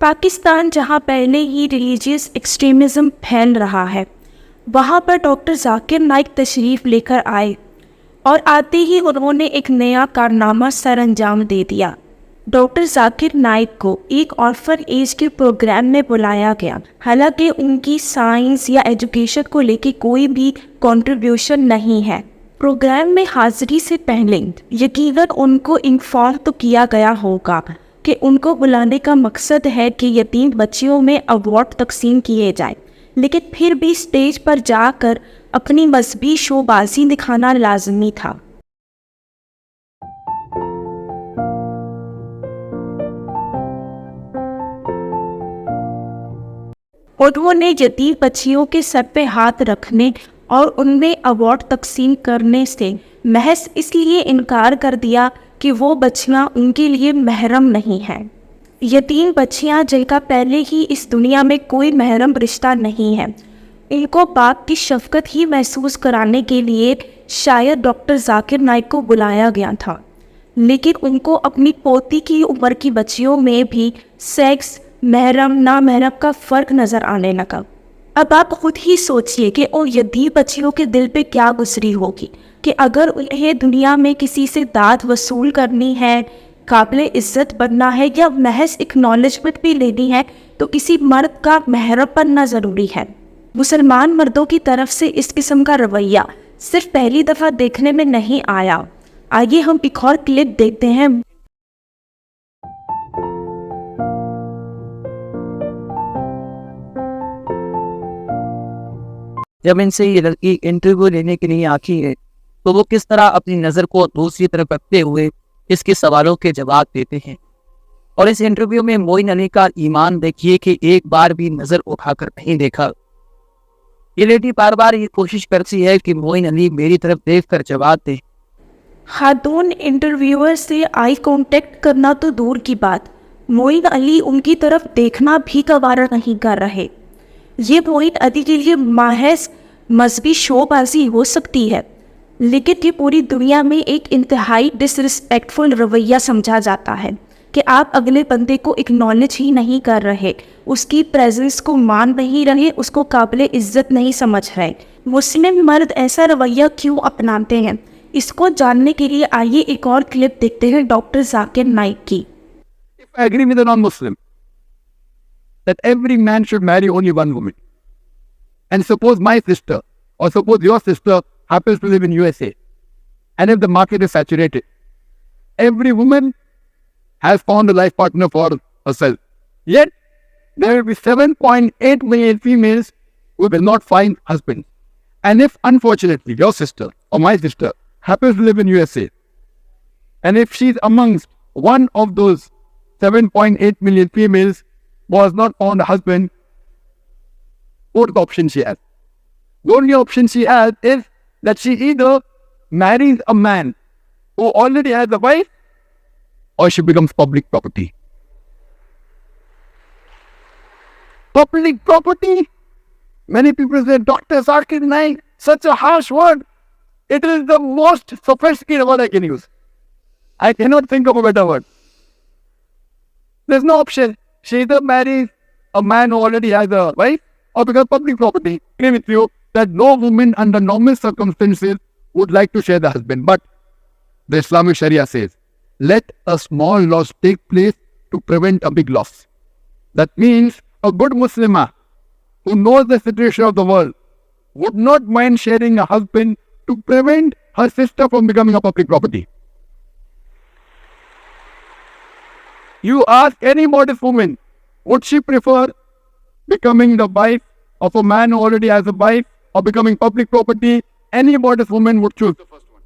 پاکستان جہاں پہلے ہی religious extremism پھیل رہا ہے، وہاں پر ڈاکٹر ذاکر نائک تشریف لے کر آئے اور آتے ہی انہوں نے ایک نیا کارنامہ سر انجام دے دیا۔ ڈاکٹر ذاکر نائک کو ایک آرفن ایج کے پروگرام میں بلایا گیا، حالانکہ ان کی سائنس یا ایجوکیشن کو لے کے کوئی بھی کنٹریبیوشن نہیں ہے۔ پروگرام میں حاضری سے پہلے یقیناً ان کو انفارم تو کیا گیا ہوگا کہ ان کو بلانے کا مقصد ہے کہ یتیم بچیوں میں ایوارڈ تقسیم کیے جائیں، لیکن پھر بھی اسٹیج پر جا کر اپنی مذہبی شو بازی دکھانا لازمی تھا۔ انہوں نے یتیم بچیوں کے سر پہ ہاتھ رکھنے اور ان میں ایوارڈ تقسیم کرنے سے محض اس لیے انکار کر دیا کہ وہ بچیاں ان کے لیے محرم نہیں ہیں۔ یتیم بچیاں جن کا پہلے ہی اس دنیا میں کوئی محرم رشتہ نہیں ہے، ان کو باپ کی شفقت ہی محسوس کرانے کے لیے شاید ڈاکٹر ذاکر نائک کو بلایا گیا تھا، لیکن ان کو اپنی پوتی کی عمر کی بچیوں میں بھی سیکس، محرم نامحرم کا فرق نظر آنے لگا۔ اب آپ خود ہی سوچئے کہ ان یتیم بچیوں کے دل پہ کیا گزری ہوگی کہ اگر انہیں دنیا میں کسی سے داد وصول کرنی ہے، قابل عزت بننا ہے یا محض اکنالجمنٹ بھی لینی ہے تو کسی مرد کا محرم بننا ضروری ہے۔ مسلمان مردوں کی طرف سے اس قسم کا رویہ صرف پہلی دفعہ دیکھنے میں نہیں آیا۔ آئیے ہم ایک اور کلپ دیکھتے ہیں۔ جب ان سے یہ لڑکی انٹرویو لینے کے لیے آتی ہے تو وہ کس طرح اپنی نظر کو دوسری طرف رکھتے ہوئے اس کے سوالوں کے جواب دیتے ہیں، اور اس انٹرویو میں معین علی کا ایمان دیکھیے کہ ایک بار بھی نظر اٹھا کر نہیں دیکھا۔ یہ لیڈی بار بار یہ کوشش کرتی ہے کہ معین علی میری طرف دیکھ کر جواب دے۔ خاتون انٹرویور سے آئی کانٹیکٹ کرنا تو دور کی بات، معین علی ان کی طرف دیکھنا بھی گوارا نہیں کر رہے۔ یہ معین علی کے لیے محض مذہبی شو بازی ہو سکتی ہے، لیکن یہ پوری دنیا میں ایک انتہائی ڈس ریسپیکٹفل رویہ سمجھا جاتا ہے کہ آپ اگلے بندے کو اکنالج ہی نہیں کر رہے، اس کی پریزنس کو مان نہیں رہے، اس کو قابل عزت نہیں سمجھ رہے۔ مسلم مرد ایسا رویہ کیوں اپناتے ہیں؟ اس کو جاننے کے لیے آئیے ایک اور کلپ دیکھتے ہیں ڈاکٹر ذاکر نائک کی۔ I agree with a non-Muslim that every man should marry only one woman. And suppose my sister or suppose your sister happens to live in USA, and if the market is saturated, every woman has found a life partner for herself. Yet, there will be 7.8 million females who will not find husbands. And if unfortunately your sister or my sister happens to live in USA, and if she's amongst one of those 7.8 million females who has not found a husband, what option she has? The only option she has is that she either marries a man who already has a wife, or she becomes public property. Public property? Many people say, Dr. Zakir Naik, such a harsh word. It is the most sophisticated word I can use. I cannot think of a better word. There's no option. She either marries a man who already has a wife or becomes public property. I agree with you that no woman under normal circumstances would like to share the husband. But the Islamic Sharia says, let a small loss take place to prevent a big loss. That means a good Muslimah who knows the situation of the world would not mind sharing a husband to prevent her sister from becoming a public property. You ask any modest woman, would she prefer becoming the wife of a man who already has a wife or becoming public property? Any modest woman would choose the first one.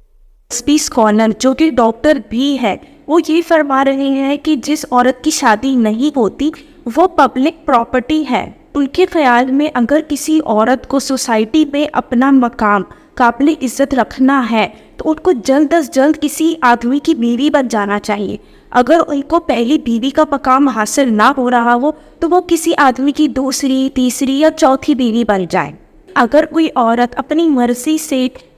اسپی scholar جو کہ doctor بھی ہے، وہ یہ فرما رہے ہیں کہ جس عورت کی شادی نہیں ہوتی وہ پبلک پراپرٹی ہے۔ ان کے خیال میں اگر کسی عورت کو سوسائٹی میں اپنا مقام قابل عزت رکھنا ہے تو ان کو جلد از جلد کسی آدمی کی بیوی بن جانا چاہیے۔ اگر ان کو پہلی بیوی کا مقام حاصل نہ ہو رہا ہو تو وہ کسی آدمی کی دوسری، تیسری یا چوتھی بیوی بن جائے۔ اگر کوئی عورت اپنی مرضی سے